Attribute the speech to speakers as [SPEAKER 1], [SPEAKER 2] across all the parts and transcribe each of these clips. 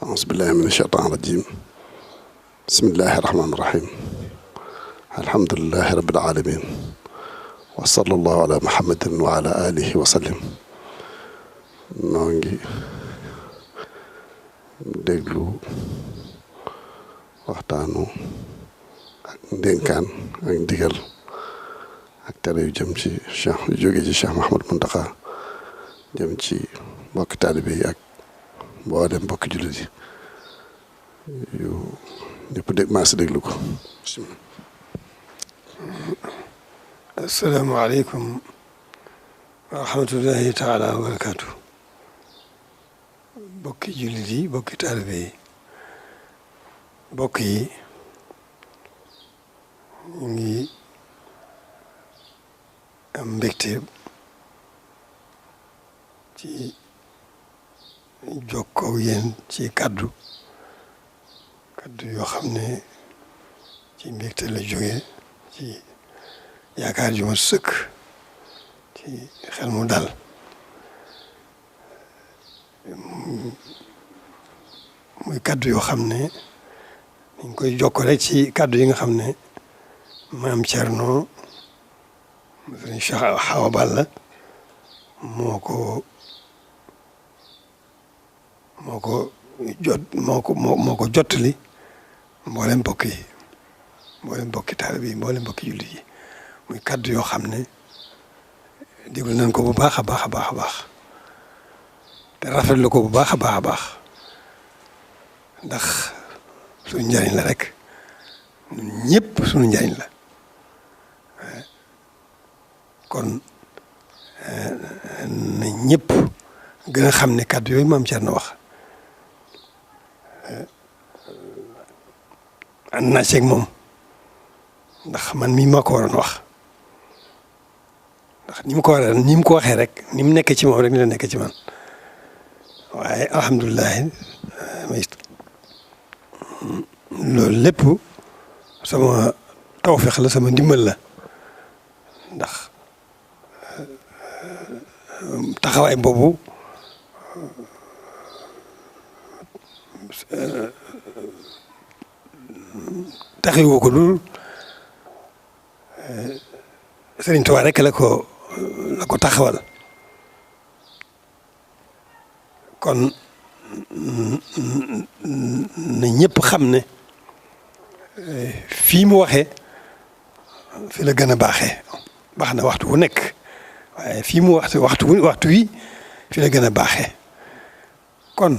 [SPEAKER 1] أعوذ بالله من الشيطان الرجيم بسم الله الرحمن الرحيم الحمد لله رب العالمين وصلى الله على محمد وعلى آله وسلم noo ngi déglu waxtaanu ak ndénkaan ak ndigal ak tere yu jëm ci Cheikh yu jóge ci Cheikh Mouhamadou Mountakha jëm ci mbokki taalibe yi ak mboolem mbokki jullit yi yu ñëpp maa si déglu ko.
[SPEAKER 2] asalaamaaleykum wa rahmatullahi taala wa barakaatu. bokki jullit yi bokki taalibe yi bokk yi ñu ngi am mbégte ci jokkoo ak yéen ci kaddu yoo xam ne ci mbégte la jóge ci yaakaar ju ma sëkk ci xel mu dal muy kaddu yoo xam ne dañ koy jokko rek ci kaddu yi nga xam ne maam Thierno sëriñ Cheikh Awa Balla moo ko jottali mboolem mbokk yi mboolem mbokki taalibe yi mboolem mbokki jullit yi muy kaddu yoo xam ne déglu nañ ko bu baax a baax a baax a baax te rafetlu ko bu baax a baax a baax ndax suñu njariñ la rek ñun ñëpp suñu njariñ la kon na ñëpp gën a xam ne kaddu yooyu maam Thierno wax ànd naa ceeg moom ndax man mii maa ko waroon wax ndax ni mu ko waxee rek ni mu nekkee ci moom rek ni la nekkee ci man waaye alhamdulilah loolu lépp sama tawfeex la sama ndimbal la ndax taxawaay boobu taxawoo ko dul Sëriñ Tuubaa rek la ko taxawal kon na ñëpp xam ne fii mu waxee fi la gën a baaxee baax na waxtu wu nekk waaye fii mu waxtu wi fi la gën a baaxee kon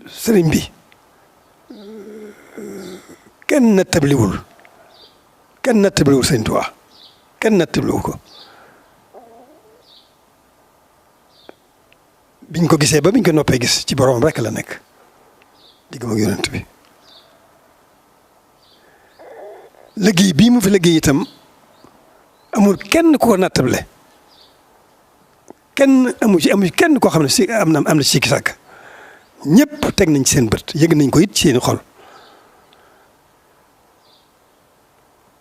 [SPEAKER 2] sëriñ bi kenn nattabliwul Sëriñ Tuubaa kenn nattabliwul ko biñ ko gisee ba biñ ko noppee gis ci boroom rek la nekk diggam ak yonent bi liggéey bii mu fi liggéey itam amul kenn ku ko nattable kenn amu kenn koo xam ne si am na ci sikki sàkk ñëpp teg nañ ci seen bët yëg nañ ko it ci seeni xol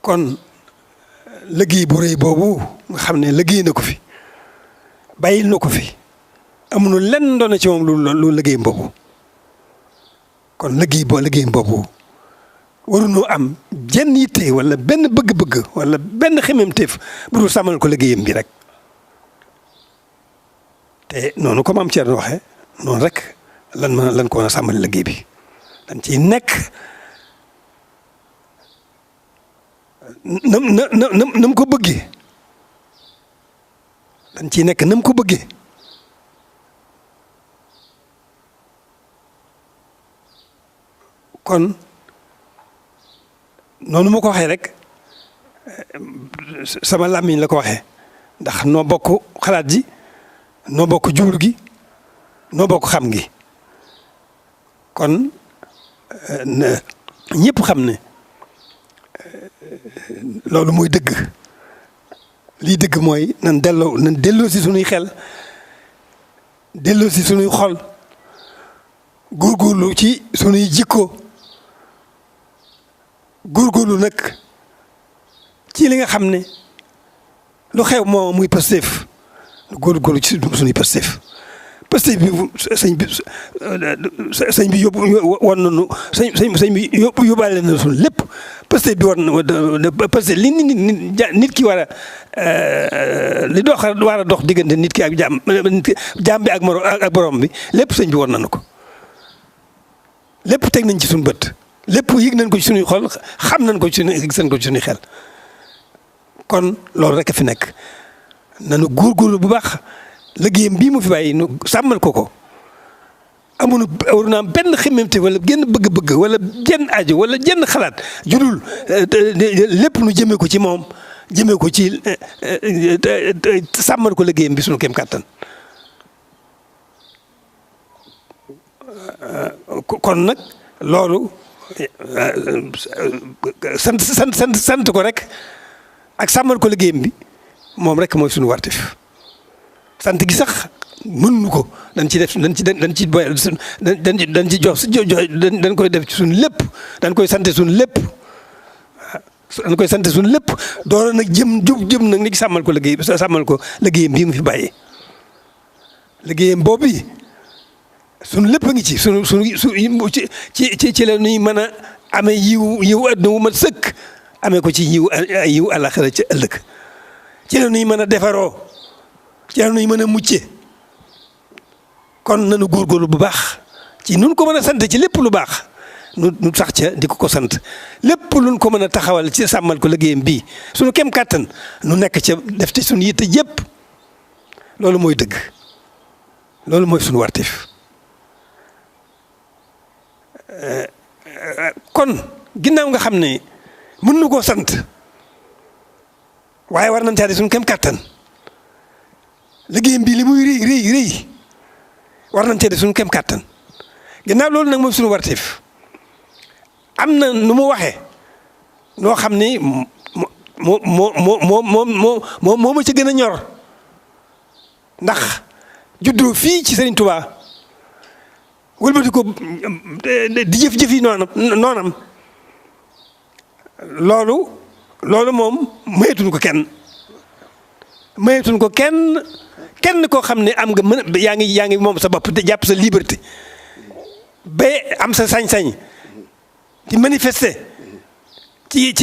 [SPEAKER 2] kon liggéey bu rëy boobu nga xam ne liggéey na ko fi bàyyil na ko fi amuñu lenn doon na ci moom lu liggéey boobu kon liggéey boobu waruñoo am jenn yitte wala benn bëgg-bëgg wala benn xememteef bu dul sàmmal ko liggéeyam bi rek te noonu comme am Thierno waxee noonu rek lan ko mën a sàmmal liggéey bi dañ ciy nekk nam ko bëggee dañ ciy nekk nam ko bëggee kon noonu ma ko waxee rek sama làmmiñ la ko waxee ndax noo bokk xalaat ji noo bokk jublu gi noo bokk xam gi kon ñëpp xam ne loolu mooy dëgg lii dëgg mooy nan delloo si sunuy xel delloo si sunuy xol góorgóorlu ci sunuy jikko góorgóorlu nag ci li nga xam ne lu xew moo muy Pastef góorgóorlu ci sunuy Pastef Pastef bi sëñ bi yóbbu woon nañu sëñ bi yóbbaale na suñu lépp Pastef bi war na Pastef li nit ki war a li war a dox diggante nit ki ak jaam bi ak borom bi lépp sëñ bi war nañu ko lépp teg nañ ci suñu bët lépp yëg nañ ko ci suñuy xol xam nañ ko ci suñuy xel kon loolu rek a fi nekk nanu góorgóorlu bu baax liggéeyam bii mu fi bàyyi nu sàmmal ko amuñu war naa am benn xemmemte wala genn bëgg-bëgg wala jenn aajo wala jenn xalaat judul lépp nu jëmee ko ci moom jëmee ko ci sàmmal ko liggéeyam bi suñu kem kàttan kon nag loolu sant ko rek ak sàmmal ko liggéeyam bi moom rek mooy suñu wartif sant gi sax mënuñu ko dañ ci def dañ ci jox dañ koy def ci suñu lépp dañ koy sant suñu lépp dañ koy sant suñu lépp doora nag jëm nag ni sàmmal ko liggéeyam bii mu fi bàyyi liggéeyam boobu suñu lépp a ngi ci ci la ñuy mën a amee yiw adduna wu mat sëkk amee ko ci yiw àllaxira ci ëllëg ci la ñuy mën a defaroo ci la ñuy mën a mucce kon nanu góorgóorlu bu baax ci nun ko mën a sant ci lépp lu baax nu sax ca di ko sant lépp luñ ko mën a taxawal ci sàmmal ko liggéeyam bii suñu kem kàttan nu nekk ca def ci suñu yitte yépp loolu mooy dëgg loolu mooy suñu wartif kon ginnaaw nga xam ne mën nu koo sant waaye war nañ caa di suñu kem kàttan liggéeyam bii li muy rëy war nañ cee di suñu kem kàttan ginnaaw loolu nag mooy suñu warteef am na nu mu waxee noo xam ni moo ma ca gën a ñor ndax juddoo fii ci Serigne Touba wëlbati ko di jëf yi noonam loolu moom mayetuñ ko kenn koo xam ne am nga yaa ngi moom sa bopp te jàpp sa liberté ba am sa sañ-sañ di manifester ci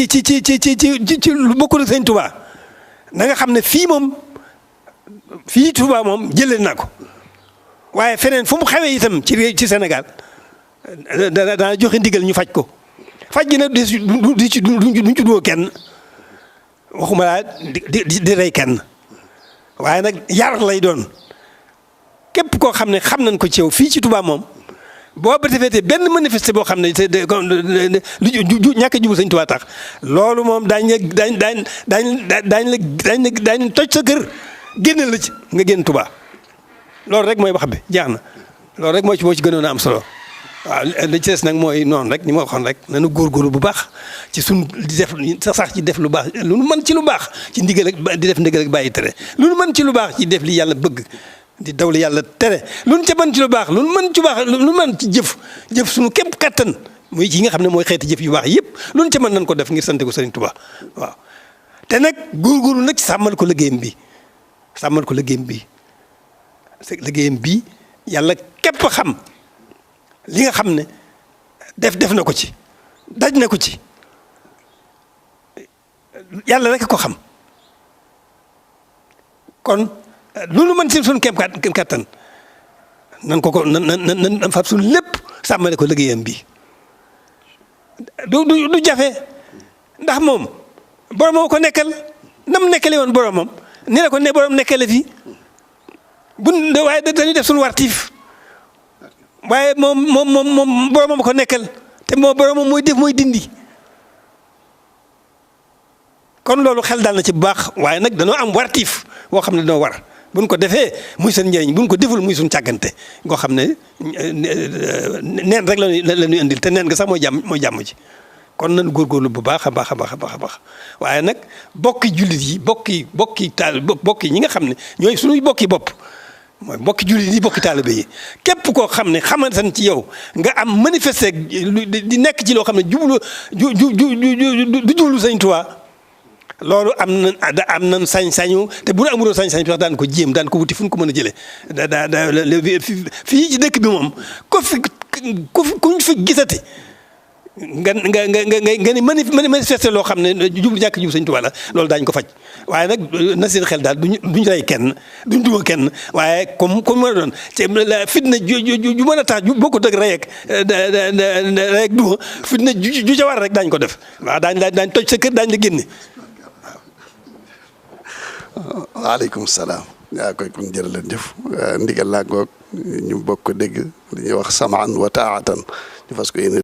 [SPEAKER 2] lu bokkul ak Sëñ Touba na nga xam ne fii Touba moom jëlee naa ko waaye feneen fu mu xewee itam ci Sénégal dana joxe ndigal ñu faj ko faj gi nag duñ ci duwoo kenn waxuma laa di rey kenn waaye nag yar lay doon képp koo xam ne xam nañ ko ci yow fii ci Touba moom boo ba defee benn manifeste boo xam ne lu ñàkk a jublu Sëñ Touba tax loolu moom daañu toj sa kër génne la ci nga génn Touba loolu rek mooy wax bi jeex na loolu rek moo ci gënoon a am solo waaw li ci des nag mooy noonu rek ni ma waxoon rek nañu góorgóorlu bu baax ci suñ di def sax ci def lu baax lu nu mën ci lu baax ci ndigal ak di def ndigal ak bàyyi tere lu nu mën ci lu baax ci def li yàlla bëgg di daw li yàlla tere lu nu ca mën ci lu baax lu nu mën ci baax lu nu mën ci jëf suñu képp kattan muy yi nga xam ne mooy xeeti jëf yu baax yëpp lu nu ca mën nañ ko def ngir sante ko Serigne Touba waaw te nag góorgóorlu nag sàmmal ko liggéeyam bi yàlla képp xam li nga xam ne def na ko ci daj na ko ci yàlla rek ko xam kon loolu mën ci suñu kem kattan nan fab suñu lépp sàmmale ko liggéeyam bi du jafe ndax moom boromam ko nekkal nam nekkale woon boromam ni la ko ne borom nekkale fii waaye dañuy def suñu wartiif waaye moom boromam ko nekkal te moom boromam mooy def mooy dindi kon loolu xel daal na ci bu baax waaye nag danoo am wartiif boo xam ne danoo war buñ ko defee muy seen njëriñ buñ ko deful muy suñ càggante ngoo xam ne neen rek la ñuy indil te neen nga sax mooy jàmm ci kon nañu góorgóorlu bu baax a baax a baax waaye nag bokki jullit yi bokki ñi nga xam ne ñooy suñuy bokki bopp mooy bokki jullit yi bokki taalibe yi képp koo xam ne xamante ci yow nga am manifester di nekk ci loo xam ne du jublu Sëñ Tuubaa loolu am nañ sañ-sañu te bu nu amuloo sañ-sañ sax daan ko jéem daan ko wuti fu ñu ko mën a jëlee fii ci dëkk bi moom kuñ fi gisati nga ni manifester loo xam ne jublu ñàkk jub Sëñ Tuubaa la loolu daañu ko faj waaye nag na seen xel daal duñ rey kenn duñ duma kenn waaye comme mën a doon ci fitna ju mën a tax boo ko dëgg rey ak duma fitna ju ca war rek daañu ko def waaw daañ toj sa kër daañu la génne.
[SPEAKER 1] waaleykum salaam. yaa koy kon jërë leen jëf ndigal laa ngoog ñu bokk dégg li ñuy wax samaan wa taatan ñu fas ko yéene